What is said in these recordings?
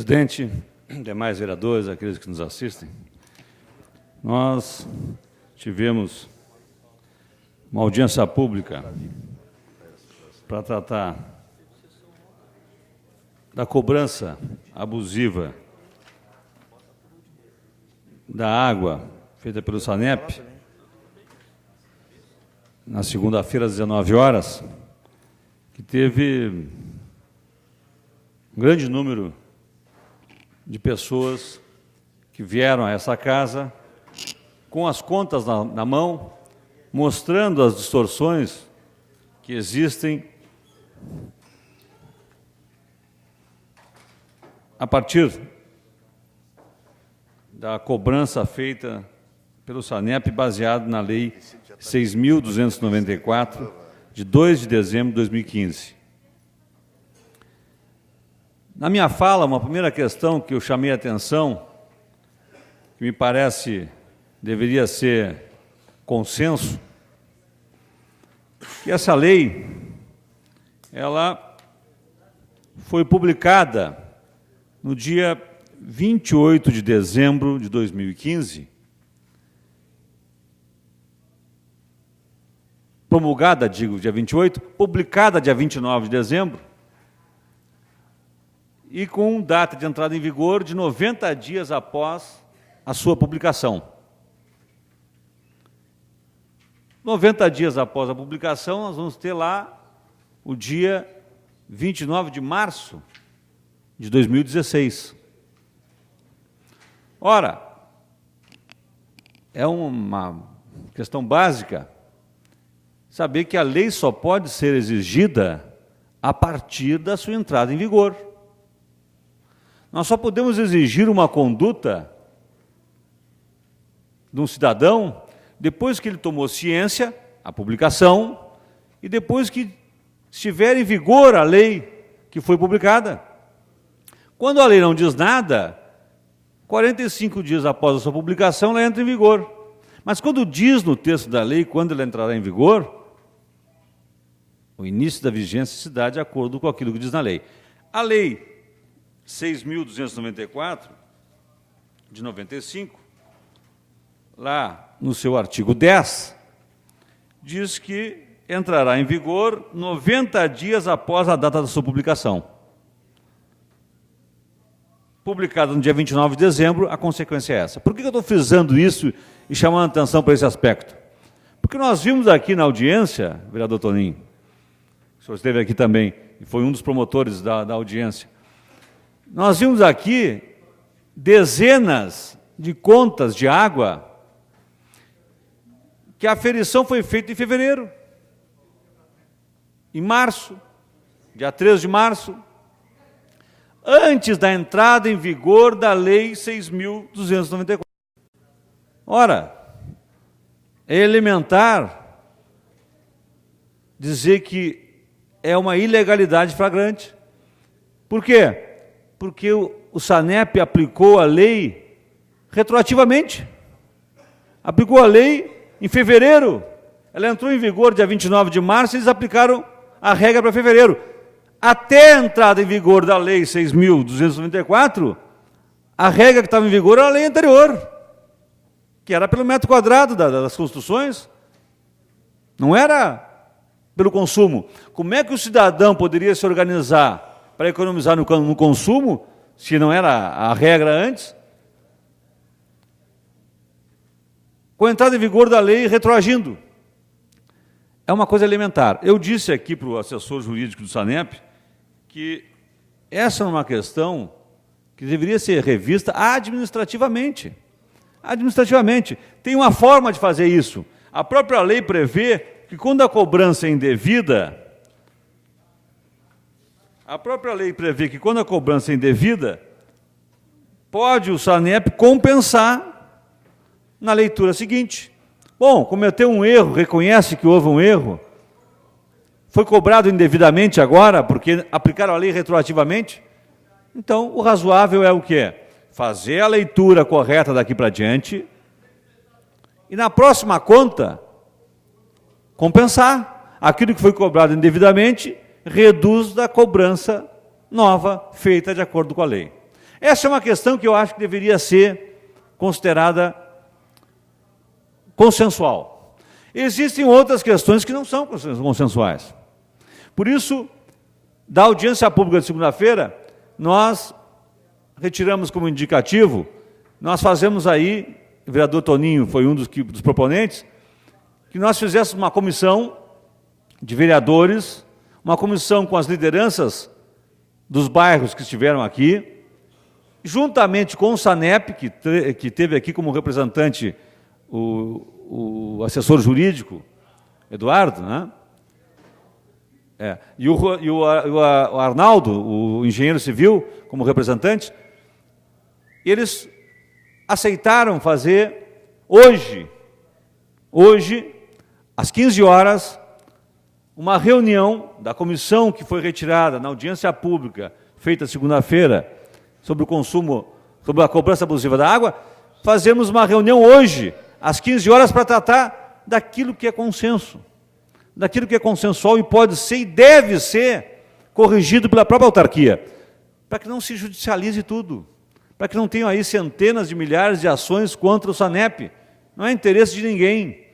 presidente, demais vereadores, aqueles que nos assistem, nós tivemos uma audiência pública para tratar da cobrança abusiva da água feita pelo SANEP, na segunda-feira, às 19 horas, que teve um grande número de pessoas que vieram a essa casa com as contas na mão, mostrando as distorções que existem a partir da cobrança feita pelo SANEP baseado na Lei 6.294, de 2 de dezembro de 2015. Na minha fala, uma primeira questão que eu chamei a atenção, que me parece deveria ser consenso, que essa lei, ela foi publicada no dia 28 de dezembro de 2015, promulgada, digo, dia 28, publicada dia 29 de dezembro, e com data de entrada em vigor de 90 dias após a sua publicação. 90 dias após a publicação, nós vamos ter lá o dia 29 de março de 2016. Ora, é uma questão básica saber que a lei só pode ser exigida a partir da sua entrada em vigor. Nós só podemos exigir uma conduta de um cidadão depois que ele tomou ciência, a publicação, e depois que estiver em vigor a lei que foi publicada. Quando a lei não diz nada, 45 dias após a sua publicação, ela entra em vigor. Mas quando diz no texto da lei, quando ela entrará em vigor, o início da vigência se dá de acordo com aquilo que diz na lei. A lei 6.294, de 95, lá no seu artigo 10, diz que entrará em vigor 90 dias após a data da sua publicação. Publicada no dia 29 de dezembro, a consequência é essa. Por que eu estou frisando isso e chamando a atenção para esse aspecto? Porque nós vimos aqui na audiência, vereador Toninho, o senhor esteve aqui também, e foi um dos promotores da audiência, nós vimos aqui dezenas de contas de água que a aferição foi feita em fevereiro, em março, dia 13 de março, antes da entrada em vigor da Lei 6.294. Ora, é elementar dizer que é uma ilegalidade flagrante. Por quê? Porque o SANEP aplicou a lei retroativamente. Aplicou a lei em fevereiro. Ela entrou em vigor dia 29 de março e eles aplicaram a regra para fevereiro. Até a entrada em vigor da Lei 6.294, a regra que estava em vigor era a lei anterior, que era pelo metro quadrado das construções, não era pelo consumo. Como é que o cidadão poderia se organizar para economizar no consumo, se não era a regra antes? Com a entrada em vigor da lei retroagindo. É uma coisa elementar. Eu disse aqui para o assessor jurídico do SANEP que essa é uma questão que deveria ser revista administrativamente. Administrativamente. Tem uma forma de fazer isso. A própria lei prevê que quando a cobrança é indevida, pode o SANEP compensar na leitura seguinte. Bom, cometeu um erro, reconhece que houve um erro, foi cobrado indevidamente agora, porque aplicaram a lei retroativamente, então o razoável é o quê? Fazer a leitura correta daqui para diante e na próxima conta compensar aquilo que foi cobrado indevidamente, reduz da cobrança nova feita de acordo com a lei. Essa é uma questão que eu acho que deveria ser considerada consensual. Existem outras questões que não são consensuais. Por isso, da audiência pública de segunda-feira, nós retiramos como indicativo, nós fazemos aí, o vereador Toninho foi um dos proponentes, que nós fizéssemos uma comissão de vereadores, uma comissão com as lideranças dos bairros que estiveram aqui, juntamente com o SANEP, que teve aqui como representante o assessor jurídico, Eduardo, né? E o Arnaldo, o engenheiro civil, como representante, eles aceitaram fazer hoje, às 15 horas, uma reunião da comissão que foi retirada na audiência pública, feita segunda-feira, sobre o consumo, sobre a cobrança abusiva da água, fazemos uma reunião hoje, às 15 horas, para tratar daquilo que é consenso, daquilo que é consensual e pode ser e deve ser corrigido pela própria autarquia, para que não se judicialize tudo, para que não tenham aí centenas de milhares de ações contra o SANEP. Não é interesse de ninguém.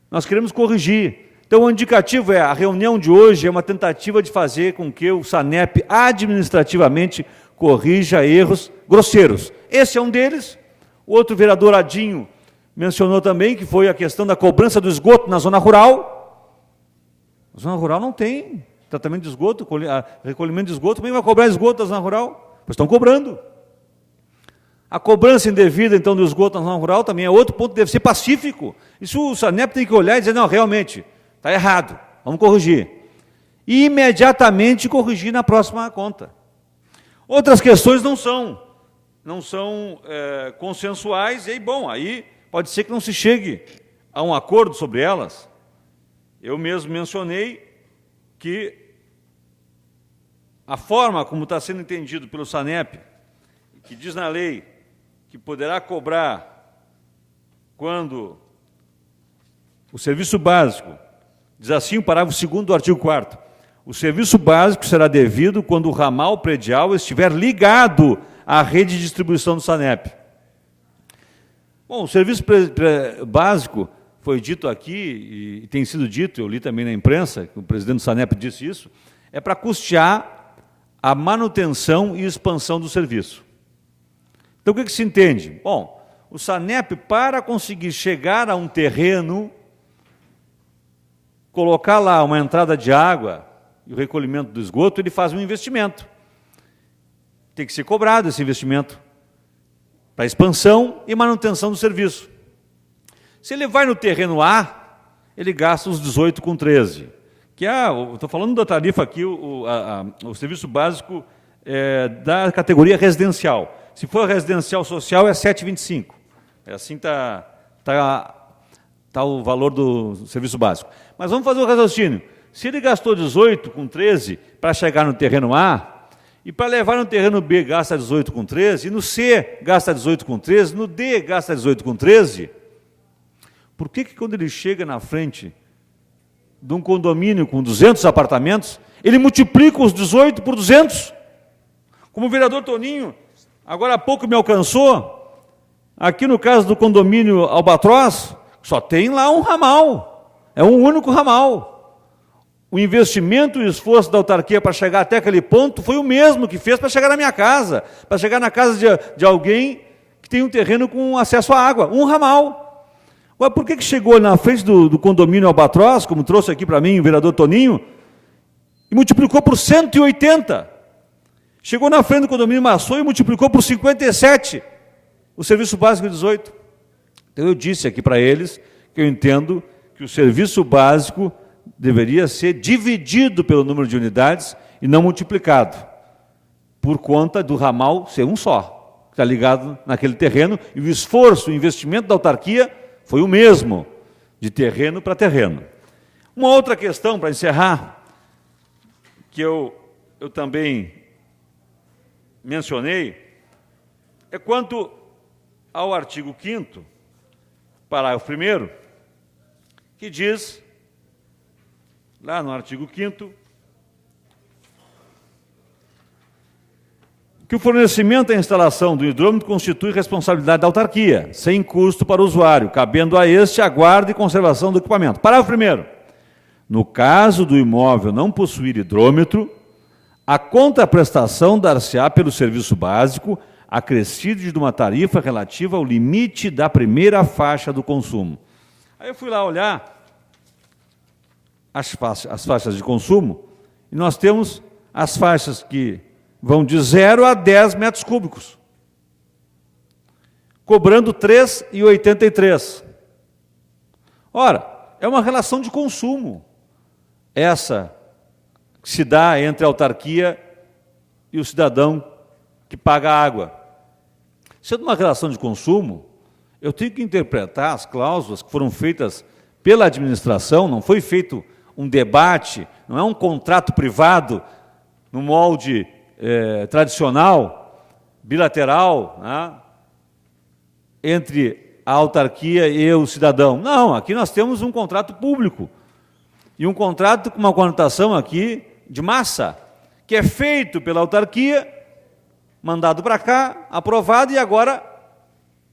Nós queremos corrigir. Então, o indicativo é, a reunião de hoje é uma tentativa de fazer com que o SANEP administrativamente corrija erros grosseiros. Esse é um deles. O outro vereador Adinho mencionou também que foi a questão da cobrança do esgoto na zona rural. A zona rural não tem tratamento de esgoto, recolhimento de esgoto, também vai cobrar esgoto da zona rural, pois estão cobrando. A cobrança indevida, então, do esgoto na zona rural também é outro ponto que deve ser pacífico. Isso o SANEP tem que olhar e dizer, não, realmente, está errado, vamos corrigir. E imediatamente corrigir na próxima conta. Outras questões não são consensuais, e aí, bom, aí pode ser que não se chegue a um acordo sobre elas. Eu mesmo mencionei que a forma como está sendo entendido pelo SANEP, que diz na lei que poderá cobrar quando o serviço básico, diz assim o parágrafo 2º do artigo 4º, o serviço básico será devido quando o ramal predial estiver ligado à rede de distribuição do SANEP. Bom, o serviço básico foi dito aqui, e tem sido dito, eu li também na imprensa, que o presidente do SANEP disse isso, é para custear a manutenção e expansão do serviço. Então, o que se entende? Bom, o SANEP, para conseguir chegar a um terreno, colocar lá uma entrada de água e o recolhimento do esgoto, ele faz um investimento. Tem que ser cobrado esse investimento para expansão e manutenção do serviço. Se ele vai no terreno A, ele gasta os 18,13, que estou falando da tarifa aqui, o serviço básico da categoria residencial. Se for residencial social, é 7,25. Assim está o valor do serviço básico. Mas vamos fazer o raciocínio. Se ele gastou 18,13 para chegar no terreno A, e para levar no terreno B gasta 18,13, e no C gasta 18,13, no D gasta 18,13, por que quando ele chega na frente de um condomínio com 200 apartamentos, ele multiplica os 18 por 200? Como o vereador Toninho agora há pouco me alcançou, aqui no caso do condomínio Albatroz, só tem lá um ramal, é um único ramal. O investimento e o esforço da autarquia para chegar até aquele ponto foi o mesmo que fez para chegar na minha casa, para chegar na casa de alguém que tem um terreno com acesso à água, um ramal. Agora, por que chegou na frente do condomínio Albatroz, como trouxe aqui para mim o vereador Toninho, e multiplicou por 180? Chegou na frente do condomínio Maçô e multiplicou por 57 o serviço básico 18. Então eu disse aqui para eles que eu entendo que o serviço básico deveria ser dividido pelo número de unidades e não multiplicado, por conta do ramal ser um só, que está ligado naquele terreno, e o esforço, o investimento da autarquia foi o mesmo, de terreno para terreno. Uma outra questão, para encerrar, que eu também mencionei, é quanto ao artigo 5º, parágrafo 1º, que diz, lá no artigo 5º, que o fornecimento e a instalação do hidrômetro constitui responsabilidade da autarquia, sem custo para o usuário, cabendo a este a guarda e conservação do equipamento. Parágrafo 1º. No caso do imóvel não possuir hidrômetro, a contraprestação dar-se-á pelo serviço básico, acrescido de uma tarifa relativa ao limite da primeira faixa do consumo. Aí eu fui lá olhar as faixas de consumo, e nós temos as faixas que vão de 0 a 10 metros cúbicos, cobrando R$ 3,83. Ora, é uma relação de consumo, essa que se dá entre a autarquia e o cidadão que paga a água. Sendo uma relação de consumo, eu tenho que interpretar as cláusulas que foram feitas pela administração, não foi feito um debate, não é um contrato privado no molde tradicional, bilateral, né, entre a autarquia e o cidadão. Não, aqui nós temos um contrato público, e um contrato com uma conotação aqui de massa, que é feito pela autarquia, mandado para cá, aprovado, e agora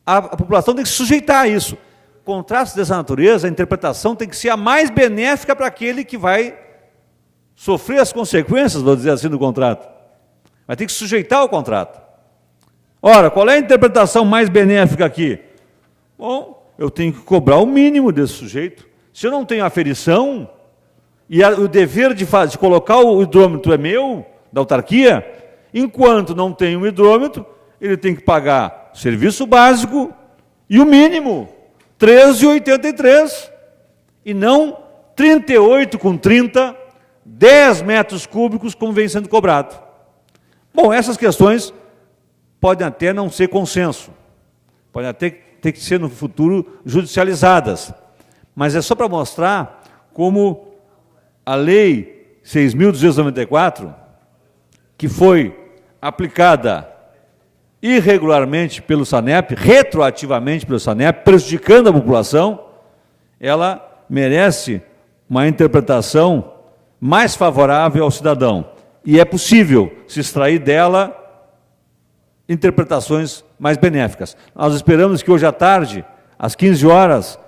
a população tem que se sujeitar a isso. Contratos dessa natureza, a interpretação tem que ser a mais benéfica para aquele que vai sofrer as consequências, vou dizer assim, do contrato. Vai ter que se sujeitar ao contrato. Ora, qual é a interpretação mais benéfica aqui? Bom, eu tenho que cobrar o mínimo desse sujeito. Se eu não tenho aferição, e o dever de colocar o hidrômetro é meu, da autarquia, enquanto não tem um hidrômetro, ele tem que pagar serviço básico e o mínimo, R$ 13,83, e não 38,30, 10 metros cúbicos, como vem sendo cobrado. Bom, essas questões podem até não ser consenso, podem até ter que ser no futuro judicializadas, mas é só para mostrar como a Lei 6.294, que foi aplicada irregularmente pelo SANEP, retroativamente pelo SANEP, prejudicando a população, ela merece uma interpretação mais favorável ao cidadão. E é possível se extrair dela interpretações mais benéficas. Nós esperamos que hoje à tarde, às 15 horas,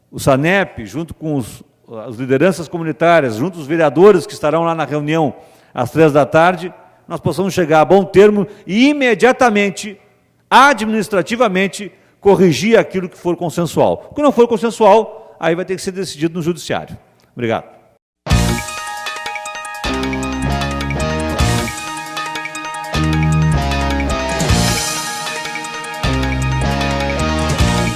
o SANEP, junto com as lideranças comunitárias, junto os vereadores que estarão lá na reunião às 3 da tarde, nós possamos chegar a bom termo e imediatamente, administrativamente, corrigir aquilo que for consensual. O que não for consensual, aí vai ter que ser decidido no judiciário. Obrigado.